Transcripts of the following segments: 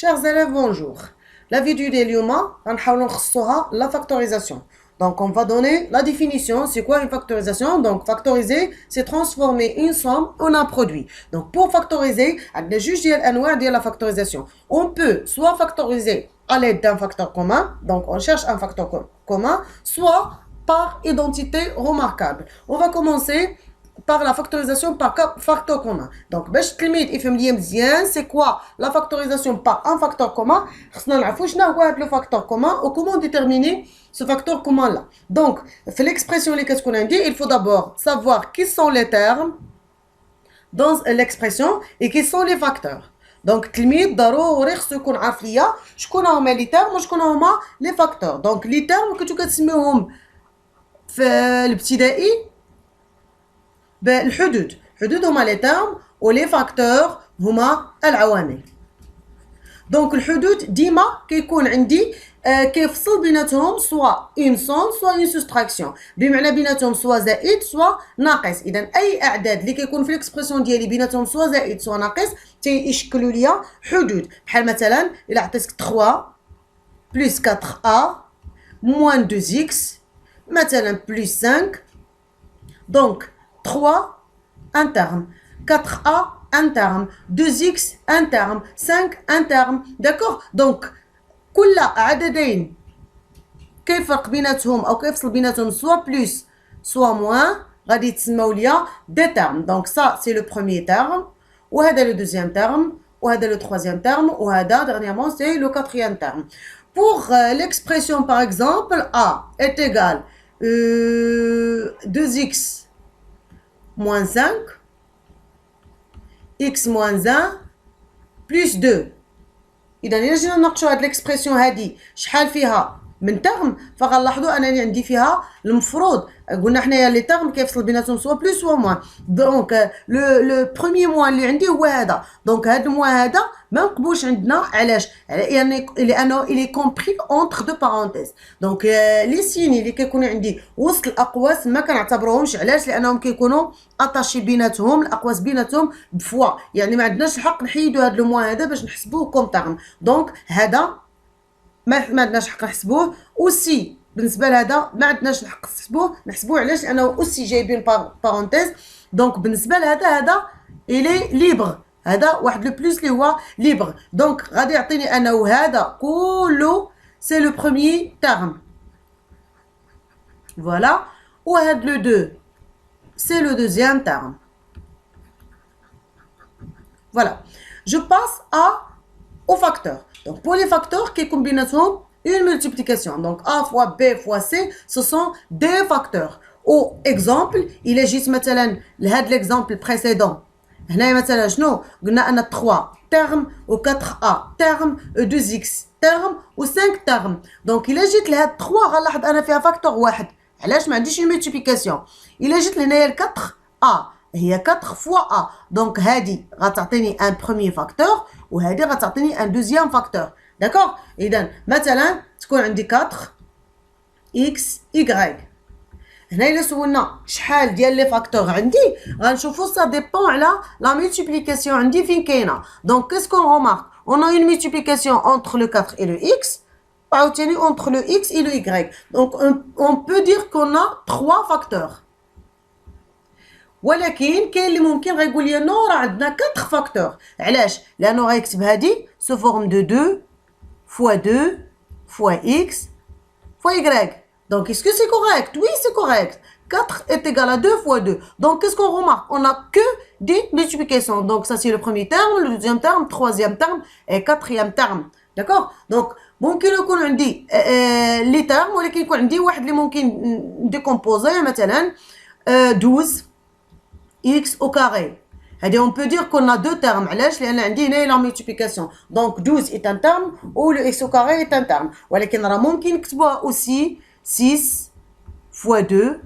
Chers élèves, bonjour. La vidéo d'aujourd'hui, on va voir la factorisation. Donc, on va donner la définition. C'est quoi une factorisation? Donc, factoriser, c'est transformer une somme en un produit. Donc, pour factoriser, il y a juste la factorisation. On peut soit factoriser à l'aide d'un facteur commun. Donc, on cherche un facteur commun, soit par identité remarquable. On va commencer par la factorisation par facteur commun. Donc, c'est quoi la factorisation par un facteur commun? Le facteur commun ou comment déterminer ce facteur commun là. Donc, l'expression, qu'est-ce qu'on a dit? Il faut d'abord savoir qui sont les termes dans l'expression et qui sont les facteurs. Donc, les termes, les facteurs. Donc, les termes que tu peux في الابتدائي بالحدود هما لي تيرم ولي فاكتور هما العوامل. دونك الحدود ديما كيكون عندي كيفصل بيناتهم سوا اون سوم سوا اون سوستراكسيون، بمعنى بيناتهم سوا زائد سوا ناقص. اذا اي اعداد اللي كيكون في الاكسبرسيون ديالي بيناتهم سوا زائد سوا ناقص تيشكلوا ليا حدود. بحال مثلا الا عطيتك 3 بلس 4a موان 2x مثلا plus 5, donc 3 un terme, 4a un terme, 2x un terme, 5 un terme, d'accord? donc كل عددين كيفرق بيناتهم او كيفصل بيناتهم سوا بلس سوا موان غادي يتسموا ليا دي termes. donc ça c'est le premier terme وهذا le deuxième terme وهذا le troisième terme وهذا dernièrement c'est le quatrième terme. Pour l'expression par exemple a est égal 2x moins 5 x moins 1 plus 2. إذا إلا جينا نناقشوا هاد l'expression هادي شحال فيها من ترم فغنلاحظوا انني عندي فيها المفروض قلنا حنايا لي ترم كيفصل بيناتهم سوا بلس سوا موان. دونك لو بروميير موان اللي عندي هو هذا. دونك هذا الموان هذا ما نقبوش عندنا. علاش؟ يعني لانه الي كومبري اونتر دو بارونتيز. دونك لي سيني اللي كيكونوا عندي وسط الاقواس ما كنعتبروهمش. علاش؟ لانهم كيكونوا اتاشي بيناتهم الاقواس بيناتهم بفوا، يعني ما عندناش الحق نحيدوا هذا الموان هذا باش نحسبوه كوم ترم. دونك هذا ما عندناش الحق نحسبوه. اوسي بالنسبه لهذا ما عندناش الحق نحسبوه. علاش؟ لانه اوسي جايبين بارونتيز. دونك بالنسبه لهذا الي ليبر، هذا واحد لو بلس اللي هو ليبر. دونك غادي يعطيني انه هذا كله سي لو بروميير تيرم، فوالا. وهذا لو دو سي لو دوزيام تيرم، فوالا. جو باس au facteur. Donc pour les facteurs qui combinent une multiplication, donc a fois b fois c, ce sont des facteurs. Au exemple, il est juste مثلا لهذا l'exemple précédent. هنا مثلا شنو قلنا ان 3 termes و 4a terme و 2x terme و 5 terme. donc il جيت لهاد 3 غنلاحظ انا فيها فاكتور واحد. علاش؟ ما عنديش ملتيبليكاسيون. الا جيت لهنايا 4a هي 4 fois a. donc هادي غتعطيني ان بروميير فاكتور وهادي غتعطيني ان دوزيام فاكتور. داكوغ؟ اذا مثلا تكون عندي 4 اكس y. هنا الا سولنا شحال ديال لي فاكتور عندي غنشوفوا سا ديبون على لا ملتيبليكاسيون عندي فين كاينه. دونك كيسكون رومارك اون ا اون ملتيبليكاسيون entre le 4 et le x وعاوتاني entre le x et le y. donc on peut dire qu'on a 3 facteurs. ولكن كاين اللي ممكن غيقول لي نو راه عندنا 4 فاكتور. علاش؟ لانه غيكتب هادي سو فورم دو 2 fois 2 fois x fois y. donc est-ce que c'est correct? Oui, c'est correct. 4 est égal à 2 fois 2. donc qu'est-ce qu'on remarque? On n'a que des multiplications. donc ça c'est le premier terme, le deuxième terme, troisième terme et quatrième terme. d'accord? donc ممكن يكون عندي لي تيرم ولكن يكون عندي واحد اللي ممكن نديكومبوزيه مثلا 12 x au carré. on peut dire qu'on a deux termes. علاش؟ لان عندي هنا la multiplication. donc 12 est un terme ou le x au carré est un terme. ولكن راه ممكن نكتبوها aussi 6 fois 2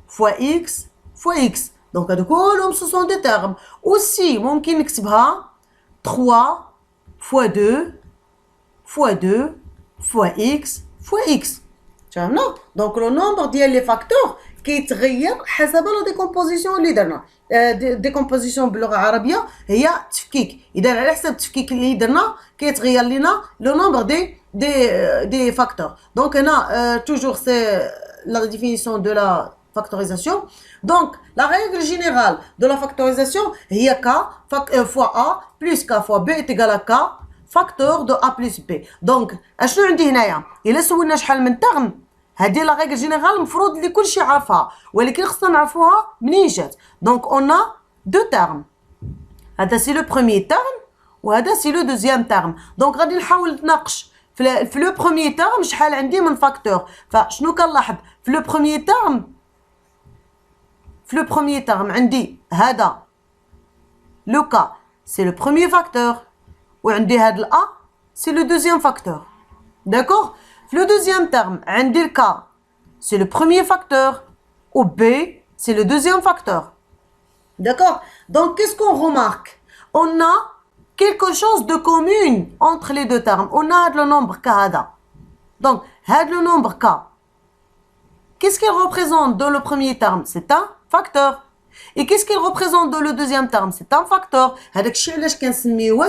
fois x fois x. donc هادو كلهم ce sont des termes. aussi ممكن نكتبها 3 fois 2 fois 2 fois x fois x. فهمنا؟ donc le nombre ديال les facteurs كيتغير حسب لا ديكومبوزيسيون اللي درنا. ديكومبوزيسيون باللغه العربيه هي تفكيك، اذا على حسب التفكيك اللي درنا كيتغير لنا لو نومبر دي فاكتور. دونك هنا توجور سي لا ديفينيسيون دو لا factorisation. Donc, la règle générale de la factorisation est K fois A plus K fois B est égal à K facteur de A plus B. Donc, اشنو عندي هنايا؟ إلا سولنا شحال من terme، هذه لا ريغل جينيرال المفروض اللي كلشي عارفها، ولكن خصنا نعرفوها منين جات. دونك اون ا دو تيرم، هذا سي لو بروميي تيرم وهذا سي لو دوزيام تيرم. دونك غادي نحاول نتناقش في لو بروميي تيرم شحال عندي من فاكتور. فشنو كنلاحظ في لو بروميي تيرم؟ في لو بروميي تيرم عندي هذا لو كا سي لو بروميي فاكتور، وعندي هاد الأ سي لو دوزيام فاكتور. داكوغ؟ في لو دوزيام تيرم عندي الكا سي لو بروميي فاكتور و بي سي لو دوزيام فاكتور. D'accord? Donc, qu'est-ce qu'on remarque? On a quelque chose de commun entre les deux termes. On a le nombre K. Donc, le nombre K, qu'est-ce qu'il représente dans le premier terme? C'est un facteur. Et qu'est-ce qu'il représente dans le deuxième terme? C'est un facteur. هذاك الشيء علاش كنسميوه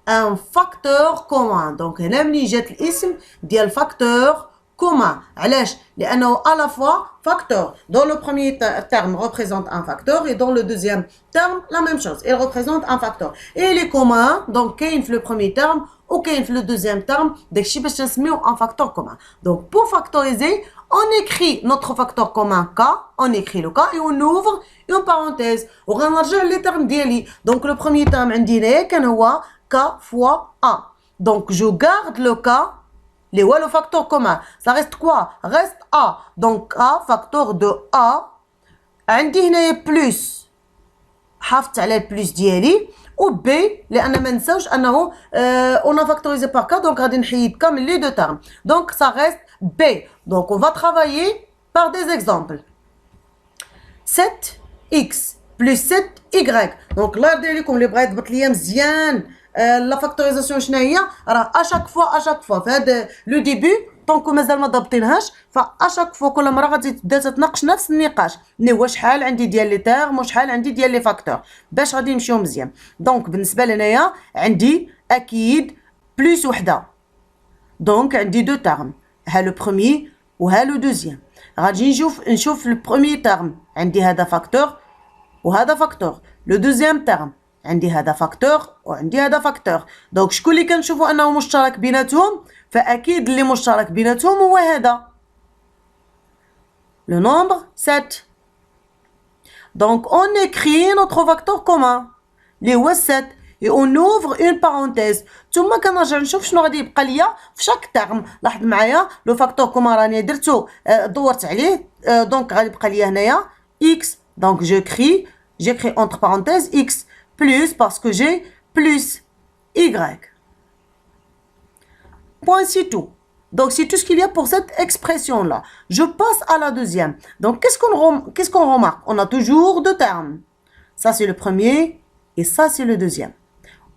un facteur commun. Donc, هنا ملي جات الاسم ديال facteur commun. علاش؟ لأنه à la fois facteur. Dans le premier terme représente un facteur et dans le deuxième terme la même chose. Il représente un facteur. Et il est commun. Donc, كاين في le premier terme ou كاين في le deuxième terme. داكشي باش نسميو un facteur commun. Donc, pour factoriser, on écrit notre facteur commun K, on écrit le K et on ouvre une parenthèse. وغنرجع les termes ديالي. Donc, le premier terme عندي هنايا كان هو K fois A. Donc, je garde le K. Les ouais, le facteur commun, ça reste quoi? Reste A. Donc A, facteur de A. عندي هنايا plus. حافظت على البلس ديالي. و B, لأن ما نساوش أنه on a factorisé par K, donc غادي نحيد K من les deux termes. Donc ça reste B. Donc on va travailler par des exemples. 7x plus 7y. Donc là, ديالكم اللي بغا يضبط ليا مزيان لا فاكتوريزاسيون شنو هي؟ راه اشاك فوا في هذا لو ديبي طونكو مازال ما ضابطينهاش، فاشاك فوا كل مره غادي تبدا تتناقش نفس النقاش، هو شحال عندي ديال لي تيرم وشحال عندي ديال لي فاكتور باش غادي نمشيو مزيان. دونك بالنسبه لهنايا عندي اكيد بلس وحده، دونك عندي دو تيرم، ها لو بروميي وها لو دوزيام. غادي نشوف لو بروميي تيرم عندي هذا فاكتور وهذا فاكتور، لو دوزيام تيرم عندي هذا فاكتور وعندي هذا فاكتور. دونك شكون اللي كنشوفوا انه مشترك بيناتهم؟ فاكيد اللي مشترك بيناتهم هو هذا le nombre 7. Donc on écrit notre facteur commun اللي هو 7 et on ouvre une parenthèse. ثم كنرجع نشوف شنو غادي يبقى ليا في شاك تيرم. لاحظ معايا لو فاكتور كومون راني درتو دورت عليه، دونك غادي يبقى ليا هنايا x. Donc j'écris entre parenthèses x plus parce que j'ai plus y. Point, c'est tout. Donc c'est tout ce qu'il y a pour cette expression là. Je passe à la deuxième. Donc qu'est-ce qu'on remarque? On a toujours deux termes. Ça c'est le premier et ça c'est le deuxième.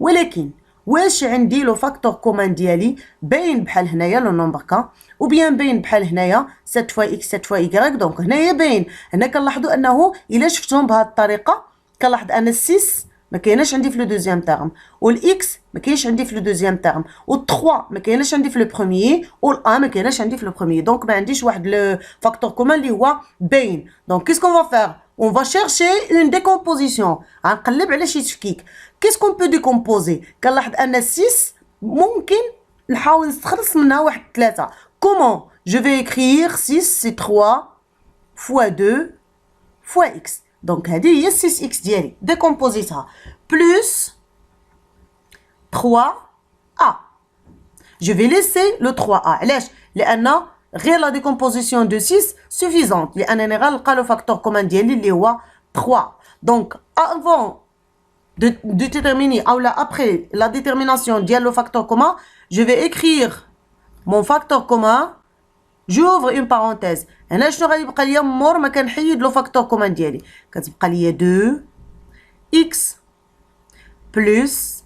ولكن واش عندي لو فاكتور كومان ديالي باين بحال هنايا لو نومبر كا، وبيان باين بحال هنايا 7 فوا اكس 7 فوا y. دونك هنايا باين، هنا كنلاحظوا انه الا شفتهم بهذه الطريقه كنلاحظ ان 6 ما كايناش عندي في لو دوزيام تيرم، والاكس ما كاينش عندي في لو دوزيام تيرم، و3 ما كايناش عندي في لو بروميي، والان ما كايناش عندي في لو بروميي. دونك ما عنديش واحد لو فاكتور كومان اللي هو باين. دونك كيسكون فا فير؟ On va chercher une décomposition. غنقلب على شي تفكيك. Qu'est-ce qu'on peut décomposer? كنلاحظ ان 6 ممكن نحاول نستخلص منها واحد 3. Comment? Je vais écrire 6 c'est 3 fois 2 fois x. Donc هذه هي 6x ديالي. décompositها plus 3a. Je vais laisser le 3a. علاش؟ لأن غير la décomposition de 6 suffisante. لأنني غنلقى le facteur commun ديالي اللي هو 3. Donc avant de déterminer ou là après la détermination ديال le facteur commun, je vais écrire mon facteur commun. j'ouvre une parenthèse. هنا شنو غادي يبقى ليا مور ما كنحيد لو فاكتور كومان ديالي؟ كتبقى ليا 2 x بلس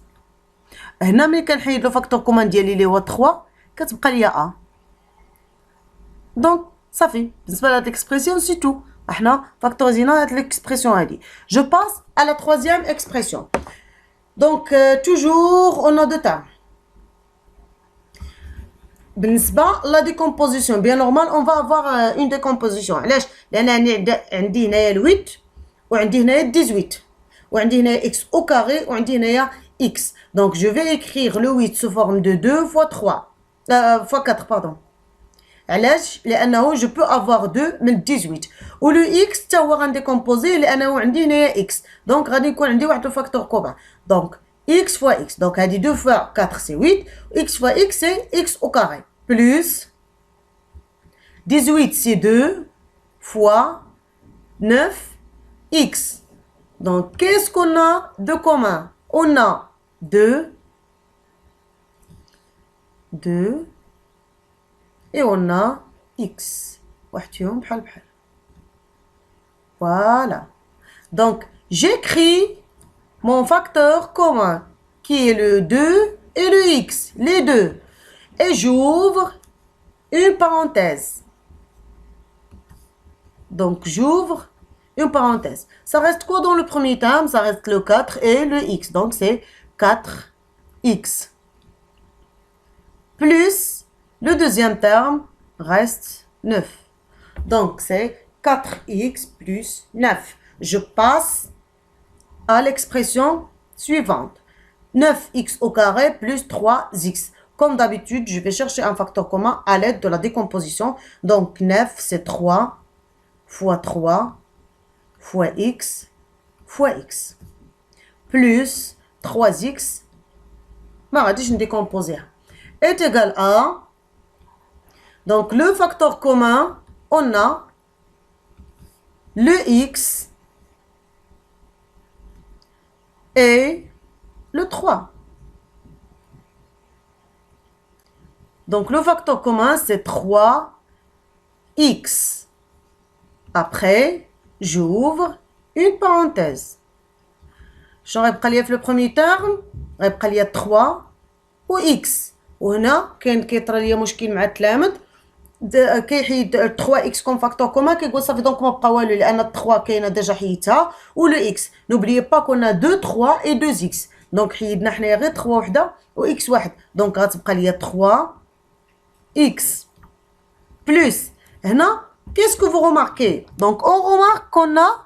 هنا ملي كنحيد لو فاكتور كومان ديالي اللي هو 3 كتبقى ليا a. دونك صافي بالنسبه لهاد الاكسبرسيون سي تو. احنا فاكتوريزينا هاد l'expression هادي. Je passe à la troisième expression. Donc toujours on a deux termes. بالنسبة la décomposition bien normal on va avoir une décomposition. علاش؟ لأن عندي هنايا 8 وعندي هنايا 18 وعندي هنايا x au carré وعندي هنايا x. Donc je vais écrire le 8 sous forme de 2 fois 3 fois 4 pardon. علاش؟ لأنه je peux avoir 2 من 18 و le x تا هو غنديكومبوزيه لأنه عندي هنايا x. Donc غادي يكون عندي واحد الفاكتور كومون. Donc x fois x. Donc هادي 2 fois 4 c'est 8. X fois x c'est x au carré. Plus 18 c'est 2 fois 9 x. Donc qu'est-ce qu'on a de commun? On a 2 et on a x. Voilà. Donc j'écris mon facteur commun qui est le 2 et le x, les deux. Et j'ouvre une parenthèse. Donc j'ouvre une parenthèse. Ça reste quoi dans le premier terme? Ça reste le 4 et le x. Donc c'est 4x. Plus le deuxième terme reste 9. Donc c'est 4x plus 9. Je passe à l'expression suivante. 9x au carré plus 3x. Comme d'habitude, je vais chercher un facteur commun à l'aide de la décomposition. Donc 9 c'est 3 fois 3 fois x plus 3x ما غاديش نديكومبوزيها est égal à, donc le facteur commun on a le x et le 3. Donc le facteur commun c'est 3x. Après j'ouvre une parenthèse. شنو غيبقى ليا في le premier terme؟ غيبقى ليا 3 و x. وهنا كيطرى ليا مشكل مع التلامذ كيحيد 3x كوم فاكتور كومان كيقول صافي دونك ما بقى والو لان 3 كاينه ديجا حيدتها و لو x. نوبليي با كنا 2 3 et 2x. دونك حيدنا حنايا غير 3 وحده و x واحد. دونك غتبقى ليا 3x plus هنا qu'est-ce que vous remarquez? Donc on remarque qu'on a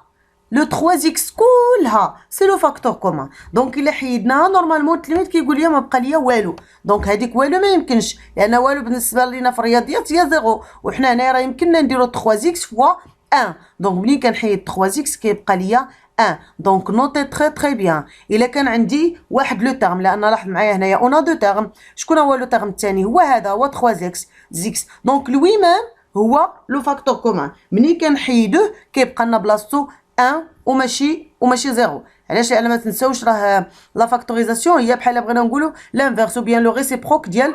le 3x كلها c'est le facteur commun. donc الا حيدناها نورمالمون التلميذ كيقول لي ما بقى ليا والو. دونك هذيك والو ما يمكنش لان والو بالنسبه لينا في الرياضيات هي 0 وحنا هنا راه يمكننا نديرو 3x فوا 1. دونك ملي كنحيد 3x كيبقى ليا 1. دونك نوتي تري بيان. الا كان عندي واحد لو تيرم لان لاحظ معايا هنايا اون دو تيرم. شكون هو لو تيرم الثاني؟ هو هذا هو 3x. دونك لوي ميم هو لو فاكتور كومان. ملي كنحيدوه كيبقى لنا بلاصتو 1 وماشي 0. علاش؟ لان ما تنساوش راه لا فاكتوريزاسيون هي بحال بغينا نقولوا لانفيرس او بيان لو ريسيبروك ديال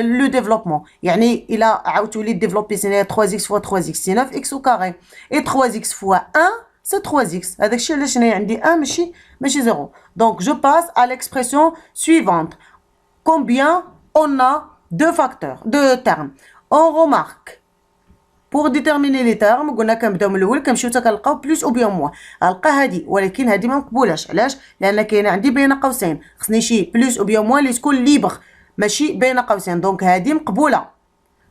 لو ديفلوبمون. يعني الا عاودتوا لي ديفلوبي سي 3x فوا 3x سي 9x او كاري اي 3x فوا 1 سي 3x. هذاك الشيء علاش هنايا عندي 1 ماشي 0. دونك جو باس à l'expression suivante. Combien on a deux facteurs, deux termes. On remarque pour déterminer les termes قلنا كنبداو من الاول كنمشيو حتى كنلقاو بلوس او بيان موان. غنلقى هادي ولكن هادي ما مقبولاش. علاش؟ لان كاينه عندي بين قوسين. خصني شي بلوس او بيان موان اللي تكون ليبر ماشي بين قوسين. دونك هادي مقبوله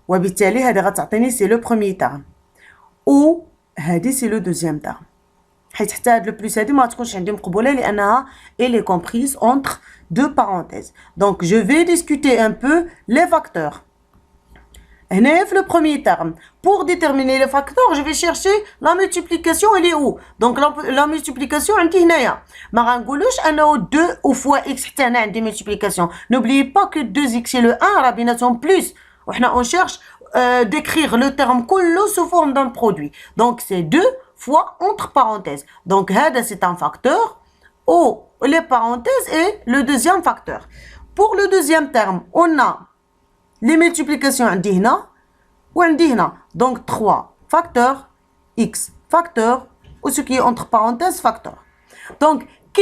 وبالتالي هادي غتعطيني سي لو بروميير تيرم او هادي سي لو دوزيام تيرم. حيت حتى هاد لو بلوس هادي ما تكونش عندي مقبوله لانها elle est comprise entre deux parenthèses. Donc je vais discuter un peu les facteurs. هنا في le premier terme. Pour déterminer les facteurs, je vais chercher la multiplication, elle est où? Donc la multiplication عندي هنايا. ما غنقولوش انه 2 ou fois x حتى هنا عندي multiplication. N'oubliez pas que 2x et le 1 راه بيناتهم plus. وحنا on cherche d'écrire le terme كله sous forme d'un produit. Donc c'est 2 fois entre parenthèses. Donc هذا c'est un facteur ou les parenthèses et le deuxième facteur. Pour le deuxième terme, on a les multiplications عندي هنا وعندي هنا. Donc 3 facteur x facteur ou ce qui est entre parenthèses facteur. Donc qui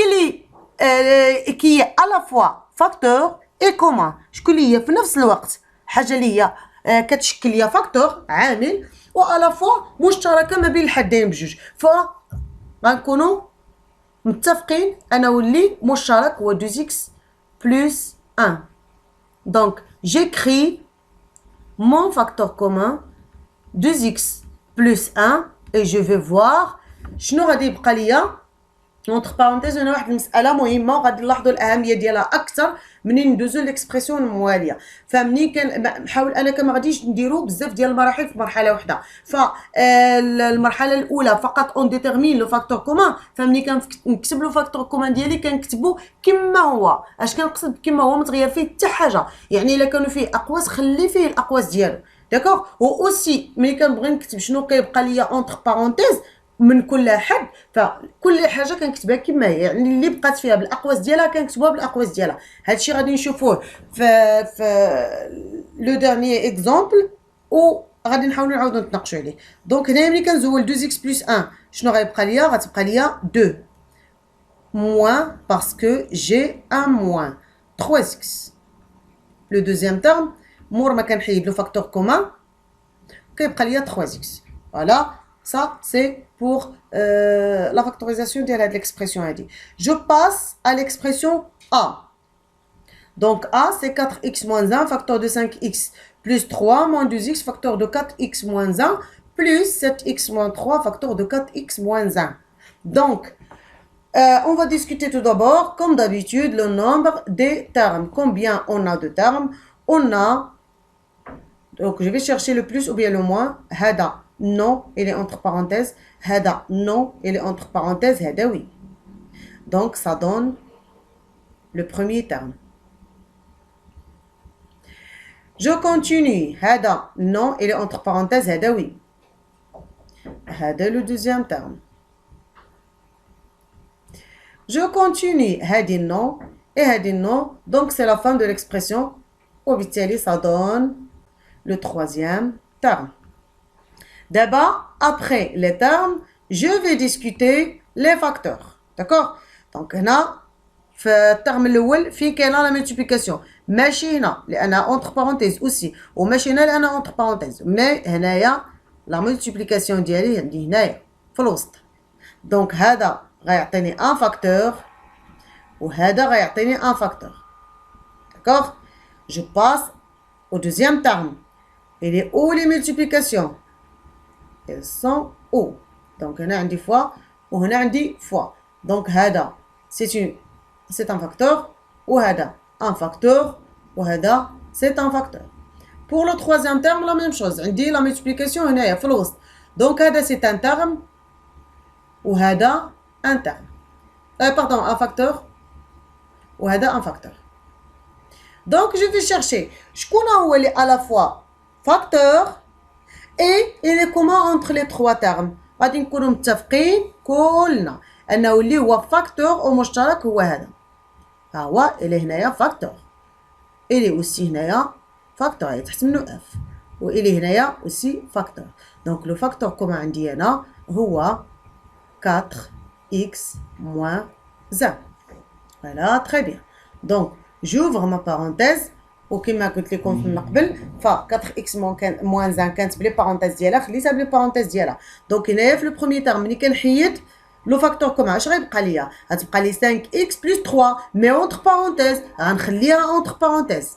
est à la fois facteur et commun. شكون اللي هي في نفس الوقت حاجه اللي هي كتشكل ليا فاكتور عامل و على فوا مشتركه ما بين الحدين بجوج، غنكونوا متفقين انا واللي مشترك هو 2x plus 1. Donc j'écris mon facteur commun 2x plus 1 et je vais voir شنو غادي يبقى ليا entre parenthèses. هنا واحد المساله مهمه وغادي نلاحظوا الاهميه ديالها اكثر منين ندوزو ليكسبرسيون المواليه. فمنين كنحاول انا ما غاديش نديرو بزاف ديال المراحل في مرحله واحده. فالمرحله الاولى فقط اون ديتيرمين لو فاكتور كومان. فمنين كنكتب لو فاكتور كومان ديالي كنكتبو كما هو. اش كنقصد كما هو؟ متغير فيه حتى حاجه، يعني الا كانوا فيه اقواس خلي فيه الاقواس ديالو، داكوغ. و اوسي ملي كنبغي نكتب شنو كيبقى ليا اونتر بارونتيز من كل حد، فكل حاجه كنكتبها كما هي، يعني اللي بقات فيها بالاقواس ديالها كنكتبوها بالاقواس ديالها. هادشي غادي نشوفوه في لو ديرنيي اكزامبل و غادي نحاولوا نعاودوا نتناقشوا عليه. دونك هنا ملي كنزول 2x plus 1 شنو غيبقى ليا؟ غتبقى ليا 2 موان باسكو جي ان موان 3x. لو دوزيام تيرم مور ما كنحيد لو فاكتور كومان كيبقى ليا 3x. فوالا ça c'est pour la factorisation de l'expression. Je passe à l'expression A. Donc A c'est 4x moins 1 facteur de 5x plus 3 moins 2x facteur de 4x moins 1 plus 7x moins 3 facteur de 4x moins 1. Donc on va discuter tout d'abord comme d'habitude le nombre des termes. Combien on a de termes? On a, donc je vais chercher le plus ou bien le moins. Hada non, il est entre parenthèses. Hada non, il est entre parenthèses. Hada oui. Donc ça donne le premier terme. Je continue. Hada non, il est entre parenthèses. Hada oui. Hada le deuxième terme. Je continue. Hadi non et hadi non. Donc c'est la fin de l'expression. Obitali ça donne le troisième terme. D'abord, après les termes, je vais discuter les facteurs. D'accord? Donc, هنا في الترم الأول فين كاينة لا ملتيبليكاسيون، ماشي هنا لأنها أونتر بارونتيز أوسي، وماشي هنا لأنها أونتر بارونتيز، مي هنايا لا ملتيبليكاسيون ديالي عندي هنايا في الوسط. دونك هذا غيعطيني ان فاكتور وهذا غيعطيني ان فاكتور. D'accord? Je passe au deuxième terme. Il est où les multiplications? Elles sont où? Donc هنا عندي fois وهنا عندي fois. Donc هذا c'est un facteur وهذا un facteur وهذا c'est un facteur. Pour le troisième terme la même chose. عندي la multiplication هنايا في الوسط. Donc هذا c'est un terme وهذا un terme. Pardon, un facteur وهذا un facteur. Donc je vais chercher شكون هو اللي à la fois facteur et il est commun entre les trois termes. غادي نكونوا متفقين كلنا انه اللي هو فاكتور ومشترك هو هذا. ها هو اللي هنايا فاكتور، اللي اوسي هنايا فاكتور تحت منه اف، واللي هنايا اوسي فاكتور. دونك لو فاكتور كومون عندي انا هو 4x moins 1. Voilà, très bien. Donc j'ouvre ma parenthèse وكما قلت لكم من قبل ف 4x moins 1 كانت بلي بارونتيز ديالها خليتها بلي بارونتيز ديالها. دونك هنايا في لو بروميير تيرم ملي كنحيد لو فاكتور كومون اش غيبقى ليا؟ غتبقى لي 5x plus 3 مي اونتر بارونتيز غنخليها اونتر بارونتيز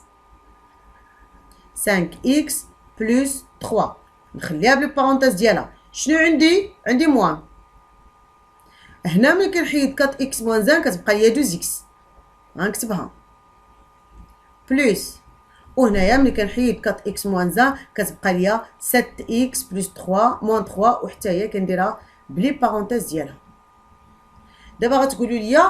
5x plus 3 نخليها بلي بارونتيز ديالها. شنو عندي موان. هنا ملي كنحيد 4x moins 1 كتبقى ليا 2x غنكتبها بلس، وهنايا ملي كنحيد 4x moins 1 كتبقى ليا 7x plus 3 moins 3 وحتى هي كنديرها بلي بارونتيز ديالها. دابا غتقولوا لي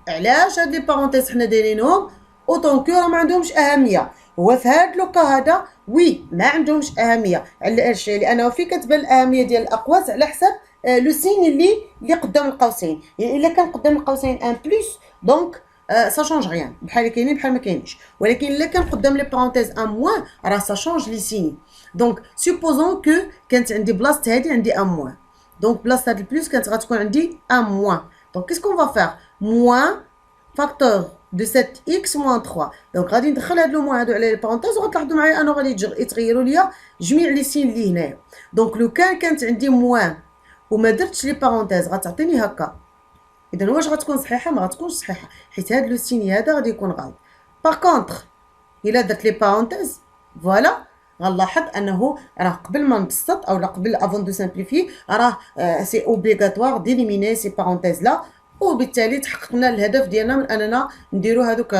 علاش هاد لي بارونتيز حنا دايرينهم اوطون كو راه ما عندهمش اهميه؟ هو في هاد لوكا هذا وي ما عندهمش اهميه. علاش؟ لانه في كتبان الاهميه ديال الاقواس على حسب لو سين اللي قدام القوسين. يعني الا كان قدام القوسين ان بلس دونك ça change rien، بحال كاينين بحال ما كاينينش. ولكن الا كان قدام لي بارونتيز ان موان راه ça change لي سين. دونك supposons que كانت عندي بلاصه هذه عندي ان موان، دونك بلاصه هاد البلس كانت غتكون عندي ان موان. دونك qu'est-ce qu'on va faire؟ موان فاكتور de 7x moins 3. Donc غادي ندخل هاد لو موان هادو على لي بارونتيز وغتلاحظوا معايا انه غادي يتغيروا ليا جميع لي سين اللي هنايا. دونك لو كانت عندي موان وما درتش لي بارونتيز غتعطيني هكا. اذا واش غتكون صحيحه؟ ما غتكونش صحيحه حيت هاد لو سين هذا غادي يكون غلط. باغ كونطخ الا درت لي بارونتيز فوالا غنلاحظ انه راه قبل ما نبسط او قبل افون دو سامبليفي راه سي اوبليغاتوار ديليميني سي بارونتيز لا، وبالتالي تحققنا الهدف ديالنا من اننا نديرو هذوك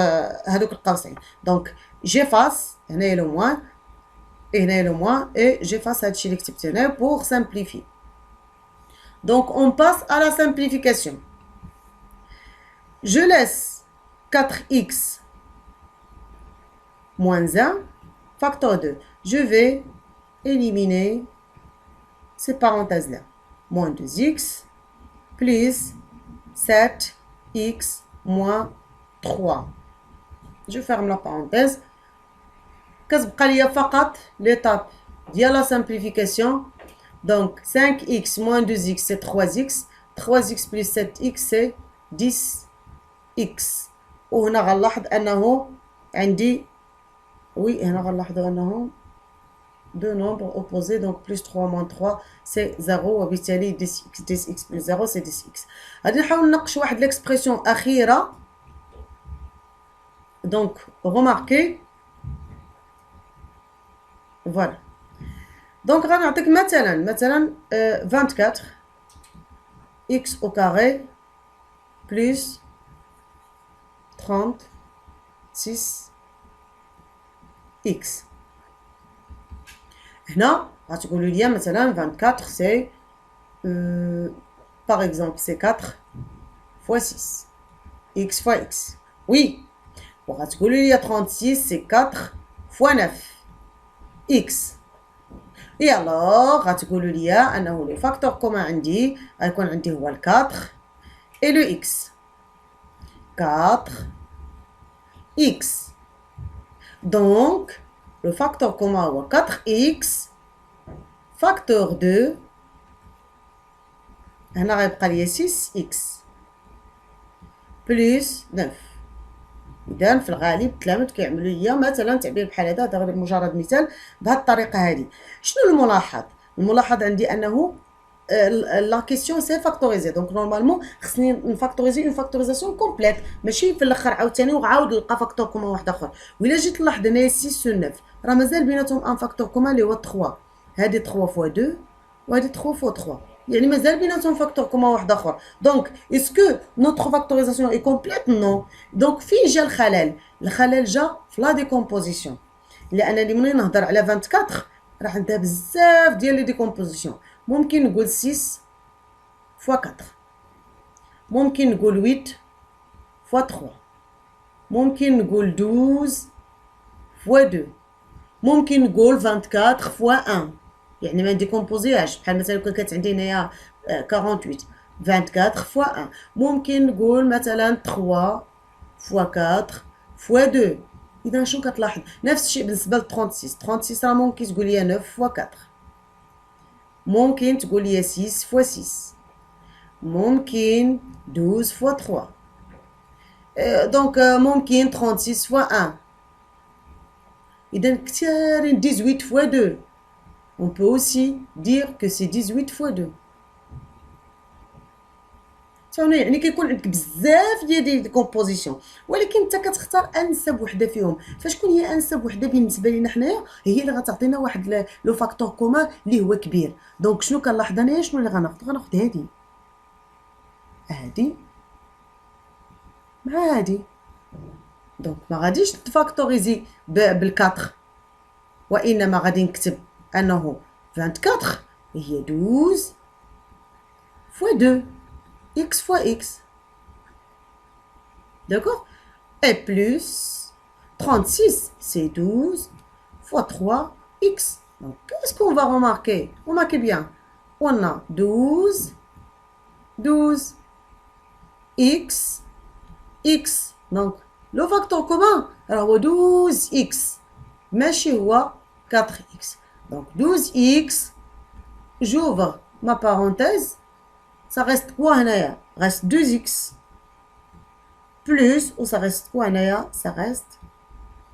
القوسين. دونك جيفاس هنايا لو موان هنايا لو موان اي جيفاس هادشي اللي كتبت هنا بوغ سامبليفي. دونك اون باس à la simplification. Je laisse 4x moins 1 facteur 2. Je vais éliminer ces parenthèses-là. Moins 2x plus 7x moins 3. Je ferme la parenthèse. كتبقى ليا فقط l'étape ديال la simplification. Donc 5x moins 2x c'est 3x. 3x plus 7x c'est 10x. وهنا غنلاحظ انه عندي هنا غنلاحظوا انه deux nombres opposés, donc plus 3 moins 3 c'est 0 وبالتالي 10x plus 0 c'est 10x. غادي نحاول نناقش واحد l'expression أخيرة. donc remarquez voilà. donc غنعطيك مثلا 24 x au carré plus 36 x. هنا غتقولوا لي مثلا 24 c'est par exemple c'est 4 fois 6 x fois x. oui. وغتقولوا لي 36 c'est 4 fois 9 x. et alors غتقولوا لي انه لو فاكتور كومان عندي غيكون عندي هو ال 4 et le x. 4 x. donc le facteur commun هو 4x facteur 2 هنا غيبقى ليا 6x بلس 9. اذا في الغالب التلاميذ كيعملوا ليا مثلا تعبير بحال هذا غير مجرد مثال بهذه الطريقه هذه. شنو الملاحظ عندي انه لا كيسيون سي فاكتوريزي. دونك نورمالمون خصني نفاكتوريزي اون فاكتوريزاسيون كومبليت ماشي في الاخر عاوتاني وعاود نلقى فاكتور كومان واحد اخر. وإلا جيت نلاحظ هنايا 6 و 9 راه مازال بيناتهم ان فاكتور كومان اللي هو 3. هذه 3 فوا 2 وهذه 3 فوا 3 يعني مازال بيناتهم فاكتور كومان واحد اخر. دونك اسكو نوتر فاكتوريزاسيون اي كومبليت؟ نو. دونك فين جا الخلل جا في لا ديكومبوزيسيون. لانني ملي نهضر على 24 راح ندير بزاف ديال لي ديكومبوزيسيون. ممكن نقول 6 فوا 4 ممكن نقول 8 فوا 3 ممكن نقول 12 فوا 2 ممكن نقول 24 فوا 1 يعني ما نديكومبوزيهاش. بحال مثلا كون كانت عندي هنايا 48 24 فوا 1 ممكن نقول مثلا 3 فوا 4 فوا 2. اذا شنو كتلاحظ نفس الشيء بالنسبه ل 36 راه ممكن تقول لي 9 فوا 4 ممكن تقول لي 6 فوا 6 ممكن 12 فوا 3 دونك ممكن 36 فوا 1. إذا كثيرين 18 فوا 2. On peut aussi dire que c'est 18 fois 2. يعني كيكون عندك بزاف ديال دي كومبوزيسيون ولكن انت كتختار انسب وحده فيهم. فشكون هي انسب وحده بالنسبه لينا حنايا؟ هي اللي غتعطينا واحد لو فاكتور كومان اللي هو كبير. دونك شنو كنلاحظ انايا؟ شنو اللي غناخذ هادي مع هادي. دونك ما غاديش تفاكتوريزي بال4 وانما غادي نكتب انه 24 هي 12 فوا 2 x fois x. D'accord? Et plus 36, c'est 12 fois 3x. Donc, qu'est-ce qu'on va remarquer? Remarquez bien. On a 12 x, x. Donc, le facteur commun, alors 12x. ماشي هو 4x. Donc, 12x, j'ouvre ma parenthèse. Ça reste quoi هنايا؟ reste 2x plus ou ça reste quoi هنايا ça reste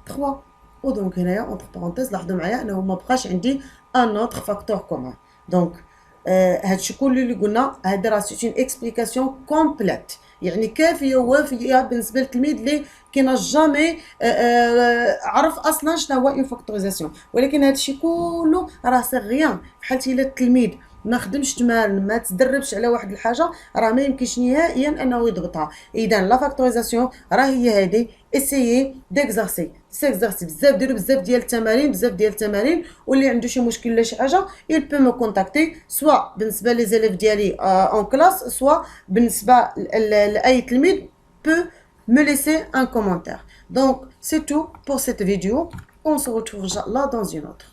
3 ودونك هنايا entre parenthèses لاحظوا معايا انه ما بقاش عندي un autre facteur commun. donc هادشي كله اللي قلنا هذا راه سي اون اكسبليكاسيون كومبليت يعني كافيه ووافيه بالنسبه للتلميذ اللي كينا جامي عرف اصلا شنو هو اون فاكتوريزاسيون. ولكن هادشي كله راه سي غيان في حالة الا التلميذ ما خدمش تمارن ما تدربش على واحد الحاجه راه ما يمكنش نهائيا انه يضبطها. اذا لا فاكتوريزاسيون راه هي هذه اسيي ديكزارسي سيكزارسي بزاف ديروا بزاف ديال التمارين واللي عنده شي مشكل ولا شي حاجه il peut me contacter سواء بالنسبه لي زيليف ديالي en classe سواء بالنسبه لاي تلميذ peut me laisser un commentaire. Donc c'est tout pour cette vidéo. On se retrouve inchallah dans une autre.